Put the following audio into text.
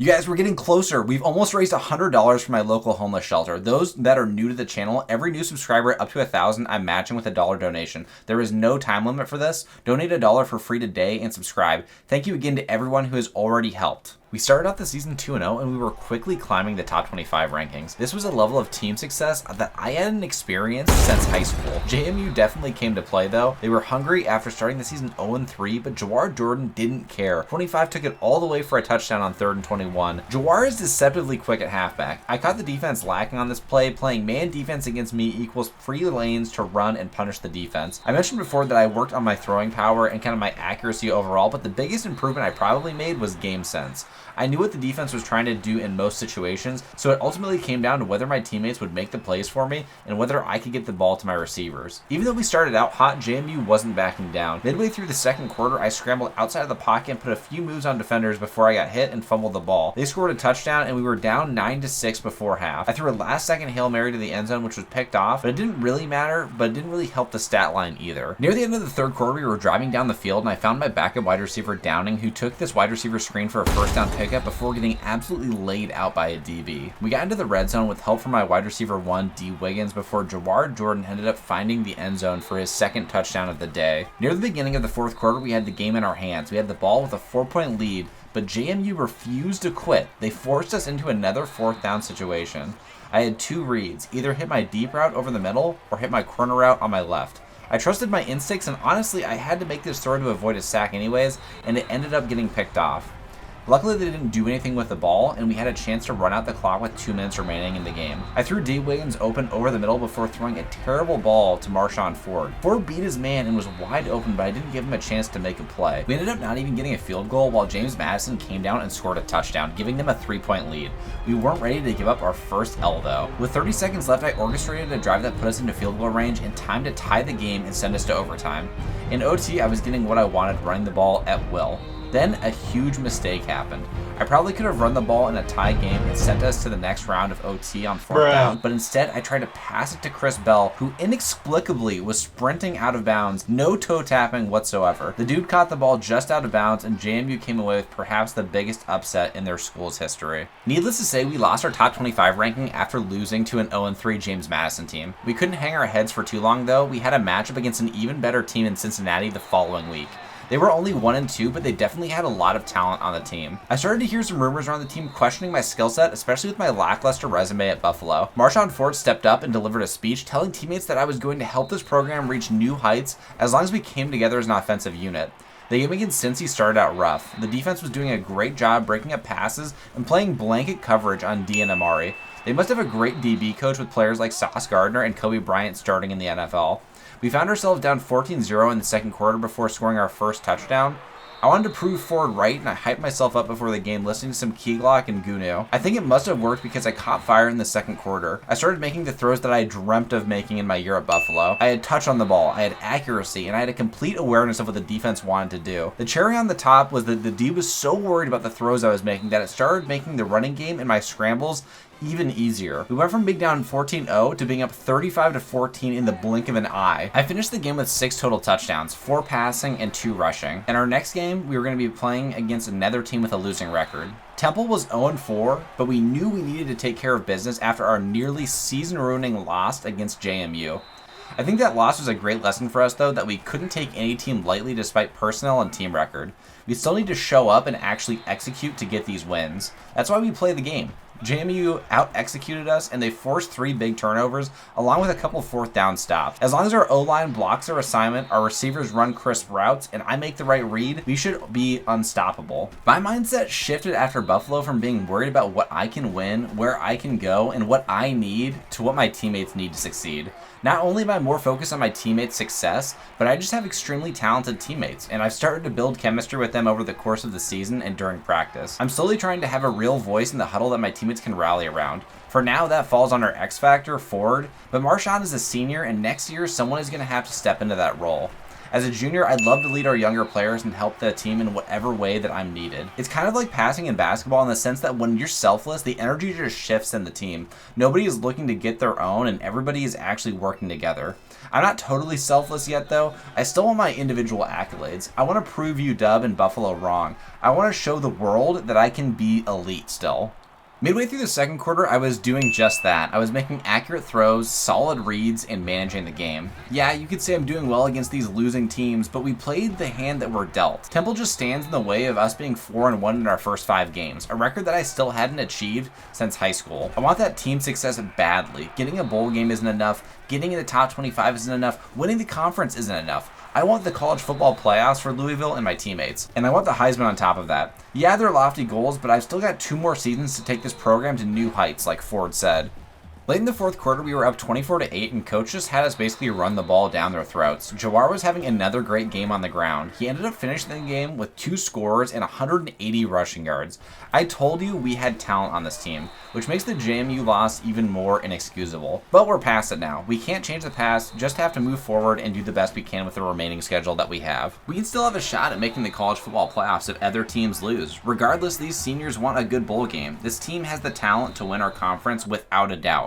You guys, we're getting closer. We've almost raised $100 for my local homeless shelter. Those that are new to the channel, every new subscriber up to 1,000, I'm matching with a $1 donation. There is no time limit for this. Donate $1 for free today and subscribe. Thank you again to everyone who has already helped. We started out the season 2-0 and we were quickly climbing the top 25 rankings. This was a level of team success that I hadn't experienced since high school. JMU definitely came to play though. They were hungry after starting the season 0-3, but Jawar Jordan didn't care. 25 took it all the way for a touchdown on 3rd and 21. Jawar is deceptively quick at halfback. I caught the defense lacking on this play. Playing man defense against me equals free lanes to run and punish the defense. I mentioned before that I worked on my throwing power and kind of my accuracy overall, but the biggest improvement I probably made was game sense. I knew what the defense was trying to do in most situations, so it ultimately came down to whether my teammates would make the plays for me and whether I could get the ball to my receivers. Even though we started out hot, JMU wasn't backing down. Midway through the second quarter, I scrambled outside of the pocket and put a few moves on defenders before I got hit and fumbled the ball. They scored a touchdown and we were down 9-6 before half. I threw a last-second Hail Mary to the end zone, which was picked off, but it didn't really matter, but it didn't really help the stat line either. Near the end of the third quarter, we were driving down the field and I found my backup wide receiver Downing, who took this wide receiver screen for a first down pickup before getting absolutely laid out by a DB. We got into the red zone with help from my wide receiver 1, D. Wiggins, before Jawar Jordan ended up finding the end zone for his second touchdown of the day. Near the beginning of the fourth quarter, we had the game in our hands. We had the ball with a 4-point lead, but JMU refused to quit. They forced us into another 4th down situation. I had 2 reads, either hit my deep route over the middle or hit my corner route on my left. I trusted my instincts, and honestly, I had to make this throw to avoid a sack anyways, and it ended up getting picked off. Luckily, they didn't do anything with the ball, and we had a chance to run out the clock with 2 minutes remaining in the game. I threw D. Wiggins open over the middle before throwing a terrible ball to Marshawn Ford. Ford beat his man and was wide open, but I didn't give him a chance to make a play. We ended up not even getting a field goal, while James Madison came down and scored a touchdown, giving them a 3-point lead. We weren't ready to give up our first L though. With 30 seconds left, I orchestrated a drive that put us into field goal range in time to tie the game and send us to overtime. In OT, I was getting what I wanted, running the ball at will. Then a huge mistake happened. I probably could have run the ball in a tie game and sent us to the next round of OT on 4th down, but instead I tried to pass it to Chris Bell, who inexplicably was sprinting out of bounds, no toe tapping whatsoever. The dude caught the ball just out of bounds, and JMU came away with perhaps the biggest upset in their school's history. Needless to say, we lost our top 25 ranking after losing to an 0-3 James Madison team. We couldn't hang our heads for too long though. We had a matchup against an even better team in Cincinnati the following week. They were only 1-2, but they definitely had a lot of talent on the team. I started to hear some rumors around the team questioning my skill set, especially with my lackluster resume at Buffalo. Marshawn Ford stepped up and delivered a speech telling teammates that I was going to help this program reach new heights as long as we came together as an offensive unit. The game against Cincy started out rough. The defense was doing a great job breaking up passes and playing blanket coverage on D and Amari. They must have a great DB coach with players like Sauce Gardner and Kobe Bryant starting in the NFL. We found ourselves down 14-0 in the second quarter before scoring our first touchdown. I wanted to prove Ford right, and I hyped myself up before the game listening to some Key Glock and Gunu. I think it must have worked because I caught fire in the second quarter. I started making the throws that I dreamt of making in my year at Buffalo. I had touch on the ball, I had accuracy, and I had a complete awareness of what the defense wanted to do. The cherry on the top was that the D was so worried about the throws I was making that it started making the running game and my scrambles even easier. We went from being down 14-0 to being up 35-14 in the blink of an eye. I finished the game with 6 total touchdowns, 4 passing and 2 rushing. In our next game, we were going to be playing against another team with a losing record. Temple was 0-4, but we knew we needed to take care of business after our nearly season-ruining loss against JMU. I think that loss was a great lesson for us though, that we couldn't take any team lightly despite personnel and team record. We still need to show up and actually execute to get these wins. That's why we play the game. JMU out-executed us, and they forced 3 big turnovers, along with a couple 4th down stops. As long as our O-line blocks their assignment, our receivers run crisp routes, and I make the right read, we should be unstoppable. My mindset shifted after Buffalo from being worried about what I can win, where I can go, and what I need, to what my teammates need to succeed. Not only am I more focused on my teammates' success, but I just have extremely talented teammates, and I've started to build chemistry with them over the course of the season and during practice. I'm slowly trying to have a real voice in the huddle that my teammates can rally around. For now, that falls on our X Factor, Ford, but Marshawn is a senior, and next year, someone is going to have to step into that role. As a junior, I'd love to lead our younger players and help the team in whatever way that I'm needed. It's kind of like passing in basketball in the sense that when you're selfless, the energy just shifts in the team. Nobody is looking to get their own and everybody is actually working together. I'm not totally selfless yet though. I still want my individual accolades. I want to prove UW and Buffalo wrong. I want to show the world that I can be elite still. Midway through the second quarter, I was doing just that. I was making accurate throws, solid reads, and managing the game. Yeah, you could say I'm doing well against these losing teams, but we played the hand that we're dealt. Temple just stands in the way of us being 4-1 in our first 5 games, a record that I still hadn't achieved since high school. I want that team success badly. Getting a bowl game isn't enough, getting in the top 25 isn't enough, winning the conference isn't enough. I want the college football playoffs for Louisville and my teammates, and I want the Heisman on top of that. Yeah, they're lofty goals, but I've still got 2 more seasons to take this program to new heights, like Ford said. Late in the fourth quarter, we were up 24-8, and coach just had us basically run the ball down their throats. Jawar was having another great game on the ground. He ended up finishing the game with 2 scores and 180 rushing yards. I told you we had talent on this team, which makes the JMU loss even more inexcusable. But we're past it now. We can't change the past, just have to move forward and do the best we can with the remaining schedule that we have. We can still have a shot at making the college football playoffs if other teams lose. Regardless, these seniors want a good bowl game. This team has the talent to win our conference without a doubt.